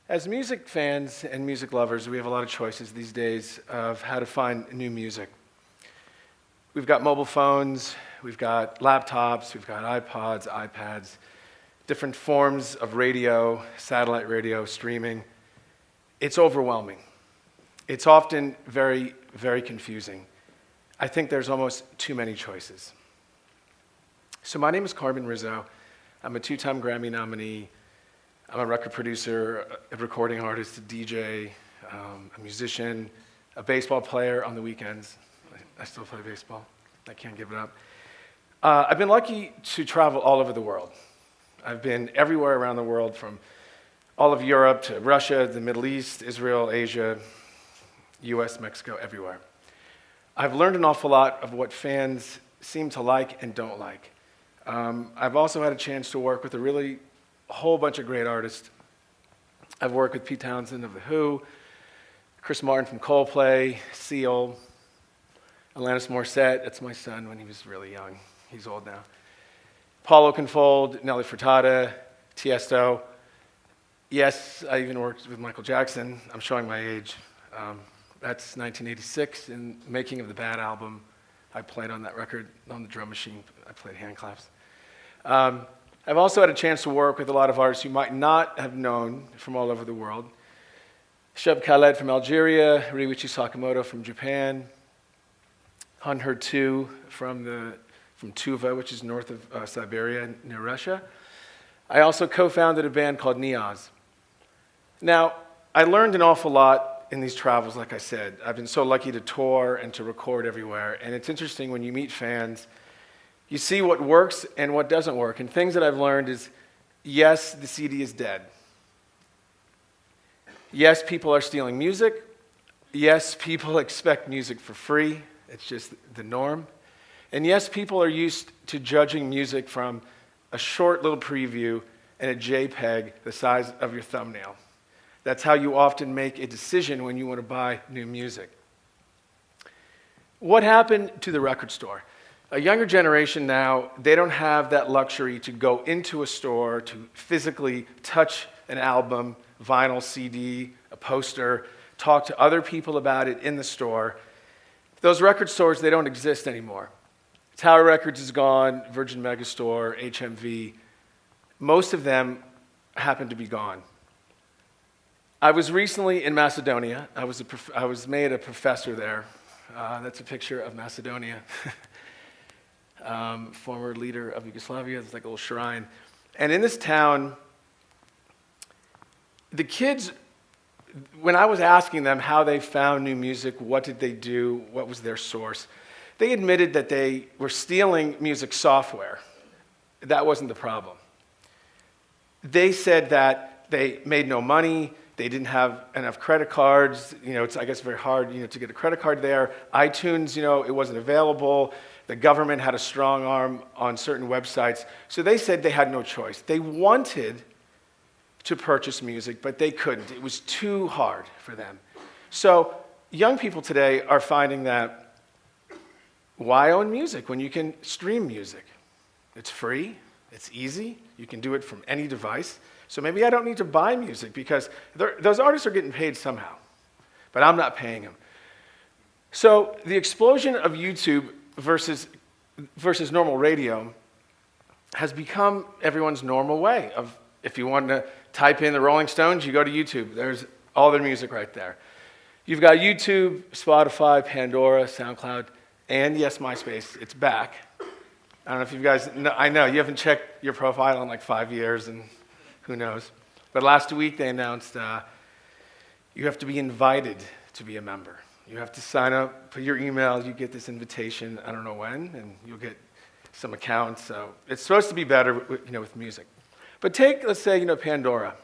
As music fans and music lovers, we have a lot of choices these days of how to find new music. We've got mobile phones, we've got laptops, we've got iPods, iPads, different forms of radio, satellite radio, streaming. It's overwhelming. It's often very, very confusing. I think there's almost too many choices. So my name is Carmen Rizzo. I'm a 2-time Grammy nominee. I'm a record producer, a recording artist, a DJ, a musician, a baseball player on the weekends. I still play baseball. I can't give it up. I've been lucky to travel all over the world. I've been everywhere around the world, from all of Europe to Russia, the Middle East, Israel, Asia, US, Mexico, everywhere. I've learned an awful lot of what fans seem to like and don't like. I've also had a chance to work with a whole bunch of great artists. I've worked with Pete Townsend of The Who, Chris Martin from Coldplay, Seal, Alanis Morissette, that's my son when he was really young. He's old now. Paul Oakenfold, Nelly Furtado, Tiesto. Yes, I even worked with Michael Jackson. I'm showing my age. That's 1986, in the making of the Bad album. I played on that record on the drum machine. I played hand claps. I've also had a chance to work with a lot of artists you might not have known from all over the world. Sheb Khaled from Algeria, Ryuichi Sakamoto from Japan, Hunher Tu from Tuva, which is north of Siberia near Russia. I also co-founded a band called Niaz. Now, I learned an awful lot in these travels, like I said. I've been so lucky to tour and to record everywhere, and it's interesting when you meet fans, you see what works and what doesn't work. And things that I've learned is, yes, the CD is dead. Yes, people are stealing music. Yes, people expect music for free. It's just the norm. And yes, people are used to judging music from a short little preview and a JPEG the size of your thumbnail. That's how you often make a decision when you want to buy new music. What happened to the record store? A younger generation now, they don't have that luxury to go into a store, to physically touch an album, vinyl, CD, a poster, talk to other people about it in the store. Those record stores, they don't exist anymore. Tower Records is gone, Virgin Megastore, HMV. Most of them happen to be gone. I was recently in Macedonia. I was made a professor there. That's a picture of Macedonia. Former leader of Yugoslavia. It's like a little shrine. And in this town, the kids, when I was asking them how they found new music, what did they do, what was their source, they admitted that they were stealing music software. That wasn't the problem. They said that they made no money, they didn't have enough credit cards. It's, I guess, very hard, to get a credit card there. iTunes, it wasn't available. The government had a strong arm on certain websites. So they said they had no choice. They wanted to purchase music, but they couldn't. It was too hard for them. So young people today are finding that, why own music when you can stream music? It's free, it's easy, you can do it from any device. So maybe I don't need to buy music because those artists are getting paid somehow, but I'm not paying them. So the explosion of YouTube versus normal radio has become everyone's normal way of, if you want to type in the Rolling Stones, you go to YouTube. There's all their music right there. You've got YouTube, Spotify, Pandora, SoundCloud, and yes, MySpace. It's back. I don't know if you guys know. I know you haven't checked your profile in like 5 years, and who knows. But last week they announced you have to be invited to be a member. You have to sign up, put your email, you get this invitation, I don't know when, and you'll get some accounts. So it's supposed to be better, with music. But take, let's say, Pandora.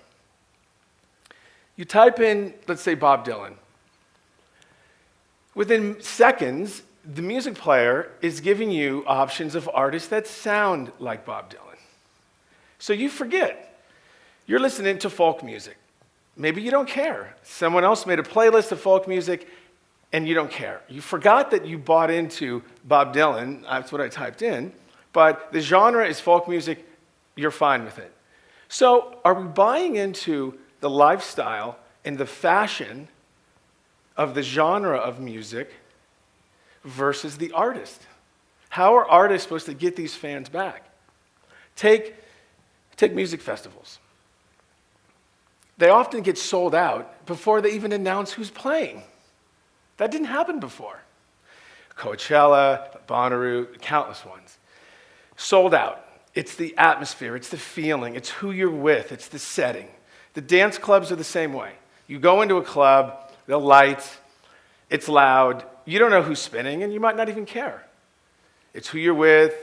You type in, let's say, Bob Dylan. Within seconds, the music player is giving you options of artists that sound like Bob Dylan. So you forget. You're listening to folk music. Maybe you don't care. Someone else made a playlist of folk music, and you don't care. You forgot that you bought into Bob Dylan. That's what I typed in. But the genre is folk music. You're fine with it. So are we buying into the lifestyle and the fashion of the genre of music versus the artist. How are artists supposed to get these fans back? Take music festivals. They often get sold out before they even announce who's playing. That didn't happen before. Coachella, Bonnaroo, countless ones. Sold out. It's the atmosphere, it's the feeling, it's who you're with, it's the setting. The dance clubs are the same way. You go into a club, the lights, it's loud, you don't know who's spinning, and you might not even care. It's who you're with,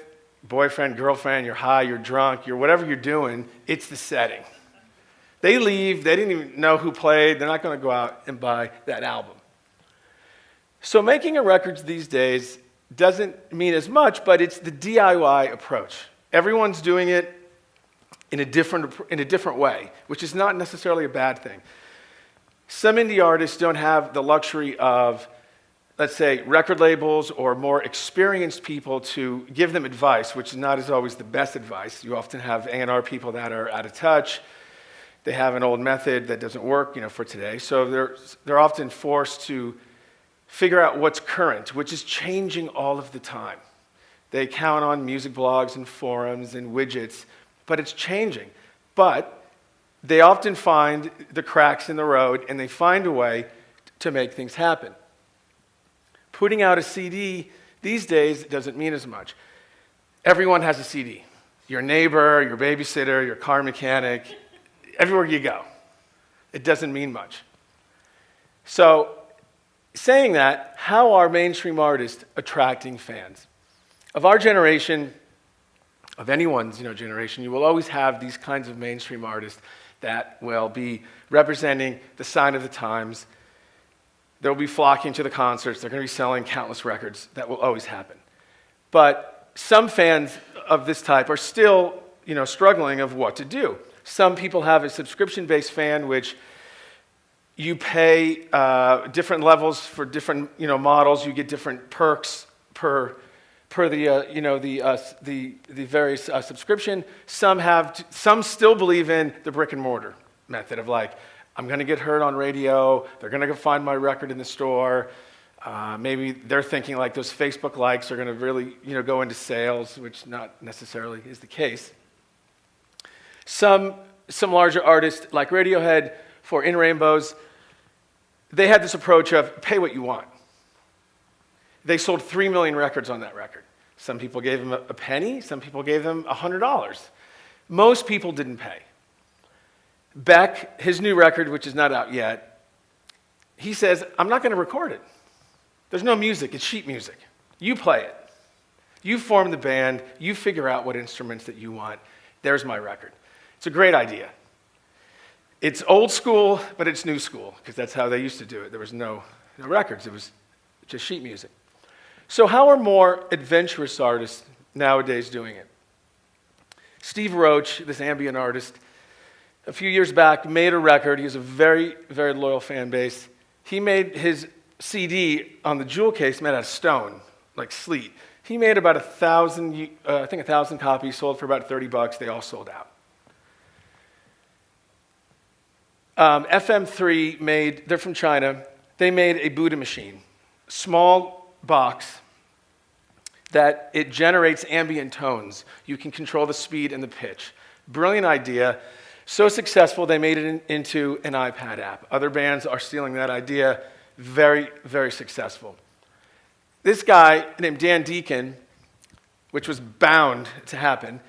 boyfriend, girlfriend, you're high, you're drunk, you're whatever you're doing, it's the setting. They leave, they didn't even know who played, they're not going to go out and buy that album. So making a record these days doesn't mean as much, but it's the DIY approach. Everyone's doing it in a different way, which is not necessarily a bad thing. Some indie artists don't have the luxury of, let's say, record labels or more experienced people to give them advice, which is not as always the best advice. You often have A&R people that are out of touch. They have an old method that doesn't work, for today. So they're often forced to figure out what's current, which is changing all of the time. They count on music blogs and forums and widgets, but it's changing. But they often find the cracks in the road, and they find a way to make things happen. Putting out a CD these days doesn't mean as much. Everyone has a CD. Your neighbor, your babysitter, your car mechanic, everywhere you go. It doesn't mean much. So, saying that, how are mainstream artists attracting fans? Of our generation, of anyone's generation, you will always have these kinds of mainstream artists that will be representing the sign of the times. They'll be flocking to the concerts. They're going to be selling countless records. That will always happen. But some fans of this type are still, struggling of what to do. Some people have a subscription-based fan, which you pay different levels for different, models. You get different perks per the various subscription. Some still believe in the brick and mortar method of I'm going to get heard on radio. They're going to go find my record in the store. Maybe they're thinking those Facebook likes are going to really, go into sales, which not necessarily is the case. Some larger artists like Radiohead for In Rainbows, they had this approach of pay what you want. They sold 3 million records on that record. Some people gave them a penny. Some people gave them $100. Most people didn't pay. Beck, his new record, which is not out yet, he says, I'm not going to record it. There's no music. It's sheet music. You play it. You form the band. You figure out what instruments that you want. There's my record. It's a great idea. It's old school, but it's new school, because that's how they used to do it. There was no records. It was just sheet music. So how are more adventurous artists nowadays doing it? Steve Roach, this ambient artist, a few years back made a record. He has a very, very loyal fan base. He made his CD on the jewel case made out of stone, like sleet. He made about 1,000 copies, sold for about $30. They all sold out. FM3 they're from China, they made a Buddha machine, small box that it generates ambient tones. You can control the speed and the pitch. Brilliant idea. So successful, they made it into an iPad app. Other bands are stealing that idea. Very, very successful. This guy named Dan Deacon, which was bound to happen,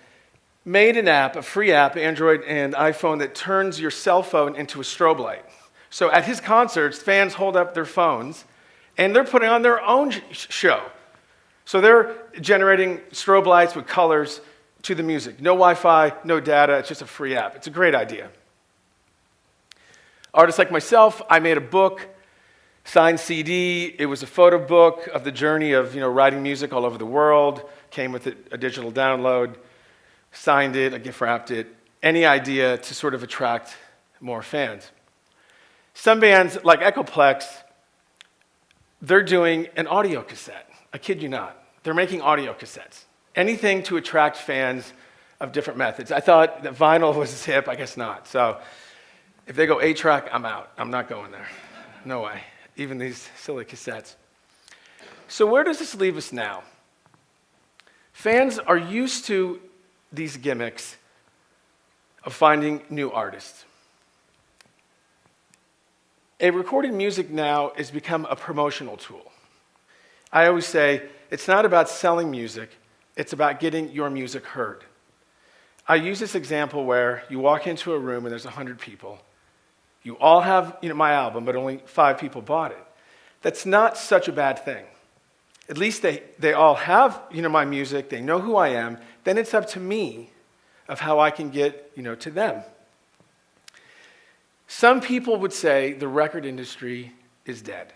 made an app, a free app, Android and iPhone, that turns your cell phone into a strobe light. So at his concerts, fans hold up their phones, and they're putting on their own show. So they're generating strobe lights with colors to the music. No Wi-Fi, no data, it's just a free app. It's a great idea. Artists like myself, I made a book, signed CD. It was a photo book of the journey of writing music all over the world. Came with a digital download. Signed it, I gift wrapped it. Any idea to sort of attract more fans. Some bands like Echoplex, they're doing an audio cassette. I kid you not. They're making audio cassettes. Anything to attract fans of different methods. I thought that vinyl was hip, I guess not. So If they go 8-track, I'm out. I'm not going there. No way. Even these silly cassettes. So where does this leave us now? Fans are used to these gimmicks of finding new artists. A recorded music now has become a promotional tool. I always say, it's not about selling music, it's about getting your music heard. I use this example where you walk into a room and there's 100 people. You all have my album, but only 5 people bought it. That's not such a bad thing. At least they all have my music, they know who I am, then it's up to me of how I can get to them. Some people would say the record industry is dead.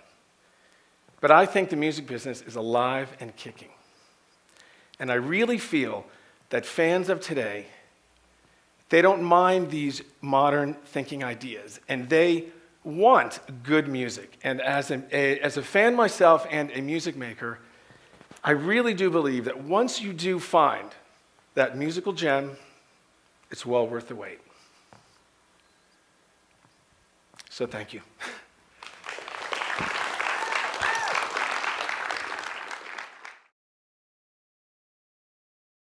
But I think the music business is alive and kicking. And I really feel that fans of today, they don't mind these modern thinking ideas, and they want good music. And as a fan myself and a music maker, I really do believe that once you do find that musical gem, it's well worth the wait. So thank you.